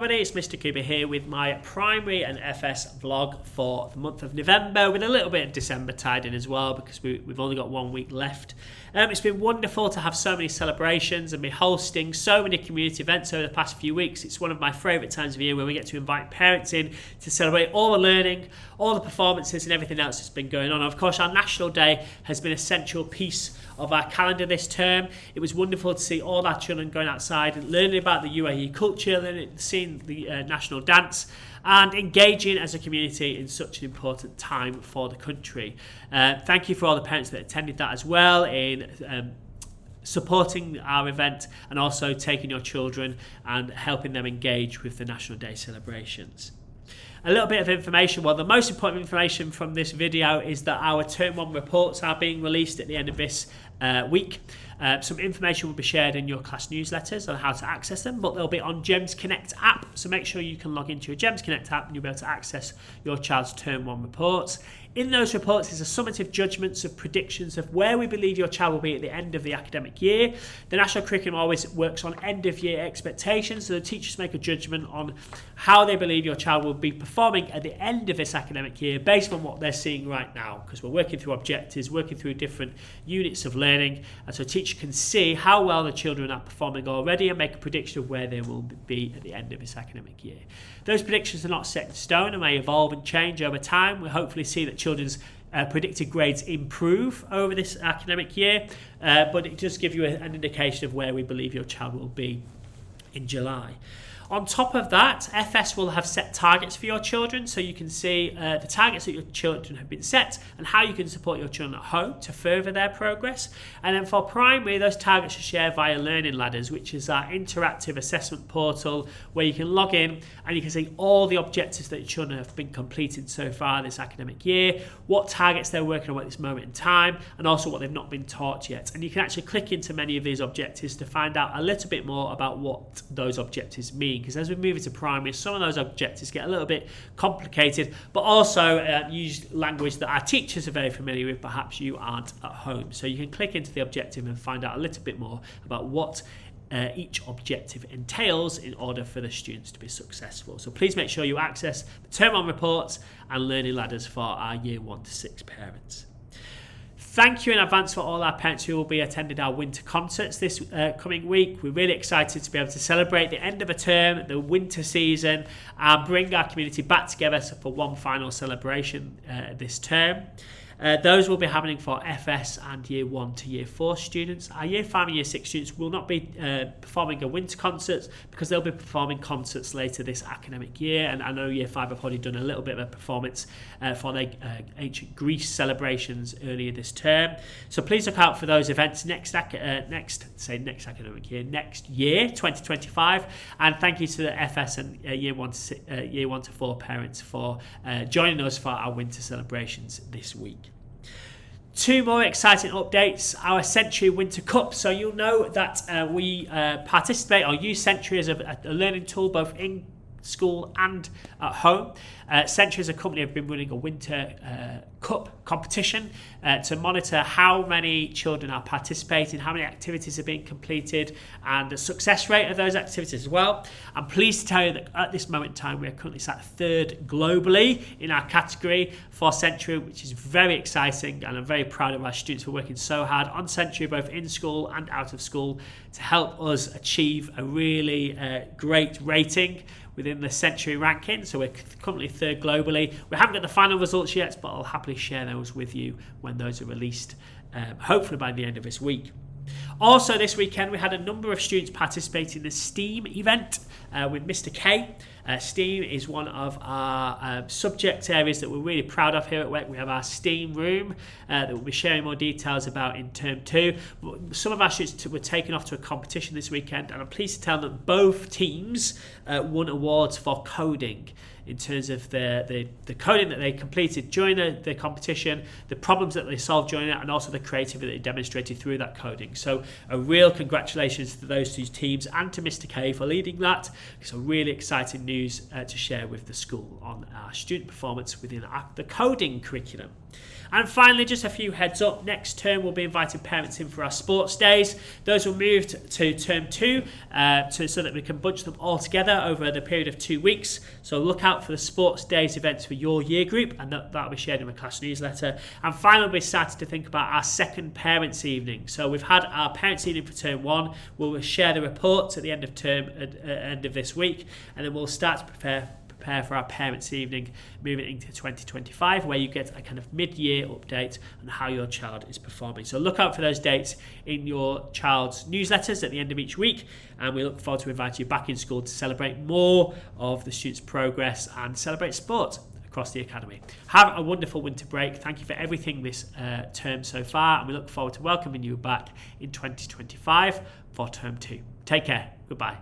It's Mr. Cooper here with my primary and FS vlog for the month of November, with a little bit of December tied in as well because we've only got 1 week left. It's been wonderful to have so many celebrations and be hosting so many community events over the past few weeks. It's one of my favourite times of year where we get to invite parents in to celebrate all the learning, all the performances and everything else that's been going on. Of course, our National Day has been a central piece of our calendar this term. It was wonderful to see all our children going outside and learning about the UAE culture, seeing the national dance and engaging as a community in such an important time for the country. Thank you for all the parents that attended that as well in supporting our event and also taking your children and helping them engage with the National Day celebrations. A little bit of information. Well, the most important information from this video is that our Term 1 reports are being released at the end of this week. Some information will be shared in your class newsletters on how to access them, but they'll be on GEMS Connect app, so make sure you can log into your GEMS Connect app and you'll be able to access your child's Term 1 reports. In those reports is a summative judgments of predictions of where we believe your child will be at the end of the academic year. The National Curriculum always works on end of year expectations, so the teachers make a judgment on how they believe your child will be performing at the end of this academic year based on what they're seeing right now, because we're working through objectives, working through different units of learning, and so a teacher can see how well the children are performing already and make a prediction of where they will be at the end of this academic year. Those predictions are not set in stone and may evolve and change over time. We'll hopefully see that children's predicted grades improve over this academic year, but it does give you an indication of where we believe your child will be in July. On top of that, FS will have set targets for your children, so you can see the targets that your children have been set and how you can support your children at home to further their progress. And then for primary, those targets are shared via Learning Ladders, which is our interactive assessment portal where you can log in and you can see all the objectives that your children have been completing so far this academic year, what targets they're working on at this moment in time, and also what they've not been taught yet. And you can actually click into many of these objectives to find out a little bit more about what those objectives mean, because as we move into primary, some of those objectives get a little bit complicated, but also use language that our teachers are very familiar with, perhaps you aren't at home. So you can click into the objective and find out a little bit more about what each objective entails in order for the students to be successful. So please make sure you access the Term 1 reports and Learning Ladders for our Year 1 to 6 parents. Thank you in advance for all our parents who will be attending our winter concerts this coming week. We're really excited to be able to celebrate the end of a term, the winter season, and bring our community back together for one final celebration this term. Those will be happening for FS and Year 1 to Year 4 students. Our Year 5 and Year 6 students will not be performing a winter concert because they'll be performing concerts later this academic year. And I know Year 5 have already done a little bit of a performance for their ancient Greece celebrations earlier this term. So please look out for those events next academic year, next year, 2025. And thank you to the FS and Year 1 to 4 parents for joining us for our winter celebrations this week. Two more exciting updates. Our Century Winter Cup. So you'll know that we participate or use Century as a learning tool both in school and at home. Century as a company have been running a winter cup competition to monitor how many children are participating, how many activities are being completed, and the success rate of those activities as well. I'm pleased to tell you that at this moment in time we are currently sat third globally in our category for Century, which is very exciting, and I'm very proud of our students for working so hard on Century both in school and out of school to help us achieve a really great rating within the Century ranking. So we're currently third globally. We haven't got the final results yet, but I'll happily share those with you when those are released, hopefully by the end of this week. Also this weekend we had a number of students participating in the STEAM event with Mr. K. STEAM is one of our subject areas that we're really proud of here at WEC. We have our STEAM room that we'll be sharing more details about in Term 2. Some of our students were taken off to a competition this weekend, and I'm pleased to tell them that both teams won awards for coding in terms of the coding that they completed during the competition, the problems that they solved during it, and also the creativity that they demonstrated through that coding. So a real congratulations to those two teams and to Mr. K for leading that. It's a really exciting news news to share with the school on our student performance within the coding curriculum. And finally, just a few heads up. Next term, we'll be inviting parents in for our sports days. Those will move to term 2 so that we can bunch them all together over the period of 2 weeks. So look out for the sports days events for your year group, and that will be shared in the class newsletter. And finally, we started to think about our second parents' evening. So we've had our parents' evening for term 1. We'll share the reports at the end of term, end of this week, and then we'll start to prepare for our parents' evening moving into 2025, where you get a kind of mid-year update on how your child is performing. So look out for those dates in your child's newsletters at the end of each week, and we look forward to inviting you back in school to celebrate more of the students' progress and celebrate sport across the academy. Have a wonderful winter break. Thank you for everything this term so far, and we look forward to welcoming you back in 2025 for term 2. Take care. Goodbye.